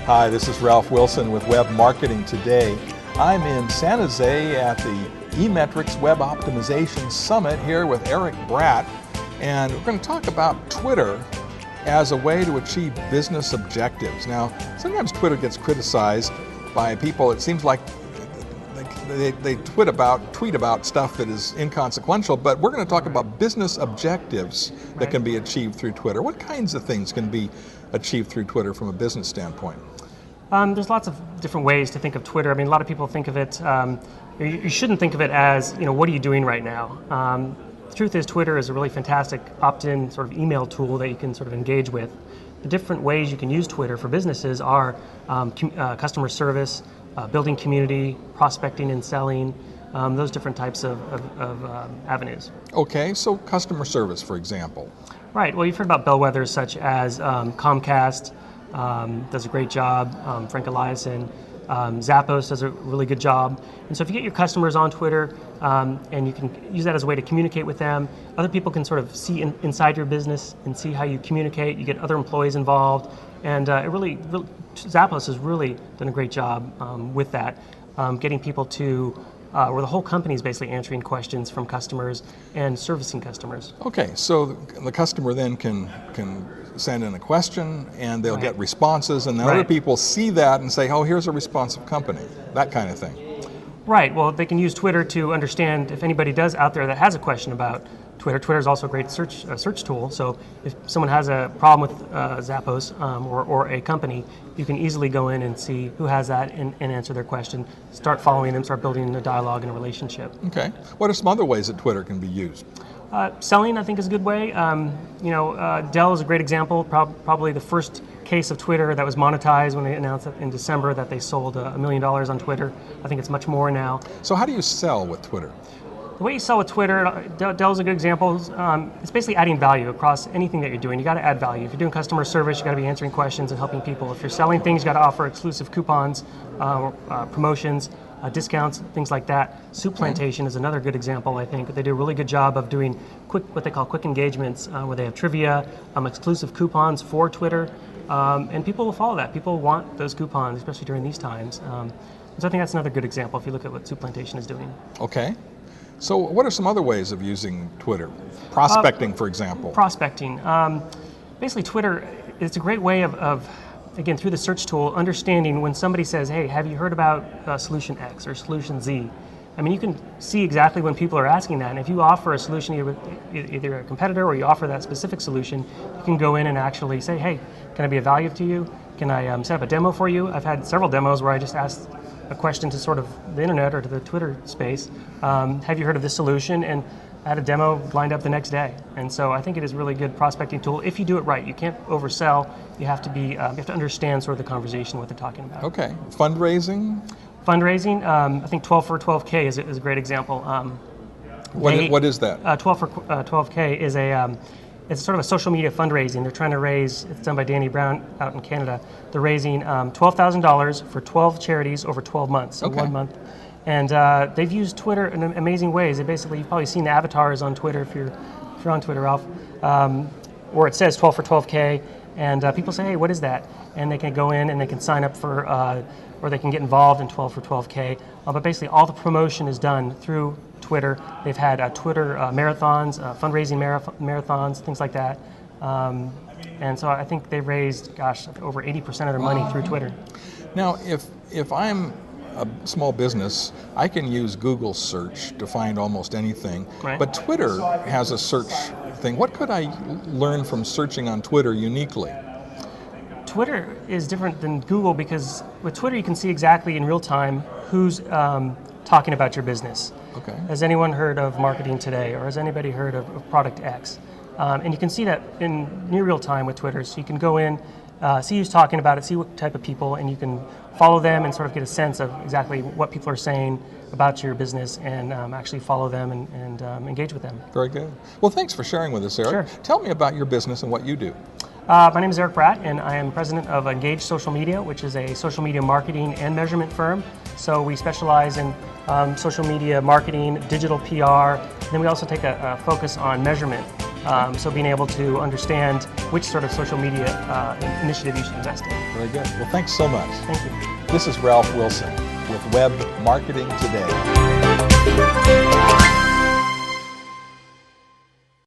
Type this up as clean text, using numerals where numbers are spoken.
Hi, this is Ralph Wilson with Web Marketing Today. I'm in San Jose at the eMetrics Web Optimization Summit here with Erik Bratt, and we're going to talk about Twitter as a way to achieve business objectives. Now, sometimes Twitter gets criticized by people. It seems like they tweet about stuff that is inconsequential, but we're going to talk about business objectives that can be achieved through Twitter. What kinds of things can be achieved through Twitter from a business standpoint? There's lots of different ways to think of Twitter. I mean, a lot of people think of it, you shouldn't think of it as, what are you doing right now? The truth is, Twitter is a really fantastic opt-in sort of email tool that you can sort of engage with. The different ways you can use Twitter for businesses are customer service, building community, prospecting and selling, those different types of avenues. Okay, so customer service, for example. Right, well, you've heard about bellwethers such as Comcast, does a great job, Frank Eliason, Zappos does a really good job. And so if you get your customers on Twitter and you can use that as a way to communicate with them, other people can sort of see inside your business and see how you communicate. You get other employees involved, and Zappos has really done a great job with that, getting people to where the whole company is basically answering questions from customers and servicing customers. Okay, so the customer then can send in a question and they'll get responses, and then other people see that and say, oh, here's a responsive company, that kind of thing. Right, well, they can use Twitter to understand if anybody does out there that has a question about Twitter. Twitter is also a great search tool, so if someone has a problem with Zappos or a company, you can easily go in and see who has that and answer their question, start following them, start building a dialogue and a relationship. Okay, what are some other ways that Twitter can be used? Selling, I think, is a good way. Dell is a great example, probably the first case of Twitter that was monetized when they announced in December that they sold $1 million on Twitter. I think it's much more now. So how do you sell with Twitter? The way you sell with Twitter, Dell's a good example. It's basically adding value across anything that you're doing. You got to add value. If you're doing customer service, you got to be answering questions and helping people. If you're selling things, you got to offer exclusive coupons, promotions, discounts, things like that. Soup Plantation is another good example. I think they do a really good job of doing what they call quick engagements, where they have trivia, exclusive coupons for Twitter, and people will follow that. People want those coupons, especially during these times. So I think that's another good example if you look at what Soup Plantation is doing. Okay. So what are some other ways of using Twitter? Prospecting, for example. Prospecting. Basically, Twitter is a great way of, again, through the search tool, understanding when somebody says, hey, have you heard about solution X or solution Z? I mean, you can see exactly when people are asking that, and if you offer a solution either a competitor or you offer that specific solution, you can go in and actually say, hey, can I be of value to you? Can I set up a demo for you? I've had several demos where I just asked a question to sort of the internet or to the Twitter space. Have you heard of this solution? And I had a demo lined up the next day. And so I think it is a really good prospecting tool if you do it right. You can't oversell. You have to understand sort of the conversation, what they're talking about. Okay. Fundraising? Fundraising, I think 12 for 12K is a great example. What is that? 12 for 12K is it's sort of a social media fundraising. They're trying to raise, it's done by Danny Brown out in Canada. They're raising $12,000 for 12 charities over 12 months, so 1 month. And they've used Twitter in amazing ways. You've probably seen the avatars on Twitter if you're on Twitter, Ralph, where it says 12 for 12K, and people say, hey, what is that? And they can go in and they can sign up for, or they can get involved in 12 for 12K. But basically all the promotion is done through Twitter. They've had Twitter marathons, fundraising marathons, things like that. And so I think they've raised, over 80% of their money through Twitter. Now, if I'm a small business, I can use Google search to find almost anything, but Twitter has a search thing. What could I learn from searching on Twitter uniquely? Twitter is different than Google because with Twitter you can see exactly in real time who's talking about your business. Okay. Has anyone heard of Marketing Today, or has anybody heard of Product X? And you can see that in near real time with Twitter, so you can go in, see who's talking about it, see what type of people, and you can follow them and sort of get a sense of exactly what people are saying about your business and actually follow them and engage with them. Very good. Well, thanks for sharing with us, Erik. Sure. Tell me about your business and what you do. My name is Erik Bratt, and I am president of Engage Social Media, which is a social media marketing and measurement firm. So we specialize in social media marketing, digital PR, and then we also take a focus on measurement. So being able to understand which sort of social media initiative you should invest in. Very good. Well, thanks so much. Thank you. This is Ralph Wilson with Web Marketing Today.